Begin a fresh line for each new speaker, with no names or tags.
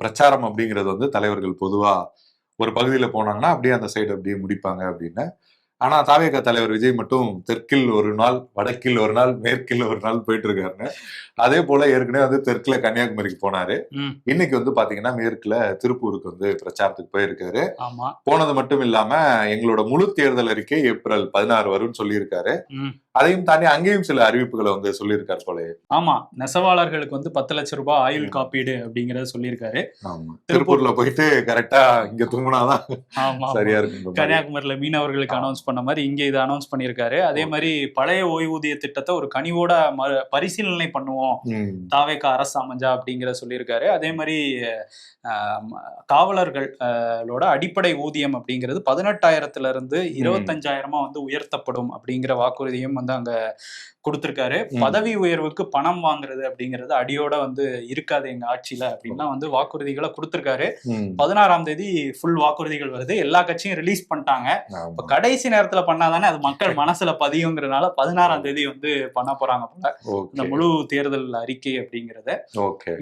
பிரச்சாரம் அப்படிங்கிறது வந்து தலைவர்கள் பொதுவா ஒரு பகுதியில போனாங்கன்னா அப்படியே அந்த சைடு அப்படியே முடிப்பாங்க அப்படின்னு. ஆனா தாவேக தலைவர் விஜய் மட்டும் தெற்கில் ஒரு நாள், வடக்கில் ஒரு நாள், மேற்கில் ஒரு நாள் போயிட்டு இருக்காருங்க. அதே போல ஏற்கனவே வந்து தெற்குல கன்னியாகுமரிக்கு போனாரு. இன்னைக்கு வந்து பாத்தீங்கன்னா மேற்குல திருப்பூருக்கு வந்து பிரச்சாரத்துக்கு போயிருக்காரு. போனது மட்டும் இல்லாம எங்களோட முழு தேர்தல் அறிக்கை ஏப்ரல் 16 வரும்னு சொல்லியிருக்காரு. அதையும் தாண்டி அங்கேயும் சில அறிவிப்புகளை வந்து சொல்லியிருக்காரு போல.
ஆமா, நெசவாளர்களுக்கு வந்து 10 லட்சம் ரூபாய் ஆயுள் காப்பீடு அப்படிங்கறத சொல்லியிருக்காரு.
திருப்பூர்ல போயிட்டு கரெக்டா இங்க தூங்கினாதான் சரியா இருக்கும்.
கன்னியாகுமரியில மீனவர்களுக்கு அனௌன்ஸ் பண்ண மாதிரி இங்க இதை அனௌன்ஸ் பண்ணியிருக்காரு. அதே மாதிரி பழைய ஓய்வூதிய திட்டத்தை ஒரு கனிவோட பரிசீலனை பண்ணுவோம் தாவேக அரசு அமைஞ்சா அப்படிங்கிற சொல்லியிருக்காரு. அதே மாதிரி காவலர்களோட அடிப்படை ஊதியம் அப்படிங்கிறது 18,000 இருந்து 25,000 வந்து உயர்த்தப்படும் அப்படிங்கிற வாக்குறுதியும் வந்து அங்க கொடுத்திருக்காரு. பதவி உயர்வுக்கு பணம் வாங்குறது அப்படிங்கிறது அடியோட வந்து இருக்காது எங்க ஆட்சியில அப்படின்னா வந்து வாக்குறுதிகளை கொடுத்திருக்காரு. 16ஆம் தேதி ஃபுல் வாக்குறுதிகள் வருது. எல்லா கட்சியும் ரிலீஸ் பண்ணிட்டாங்க. இப்ப கடைசி நேரத்துல பண்ணாதானே அது மக்கள் மனசுல பதியுங்கிறதுனால 16ஆம் தேதி வந்து பண்ண போறாங்க போல இந்த முழு தேர்தல் அறிக்கை அப்படிங்கறத.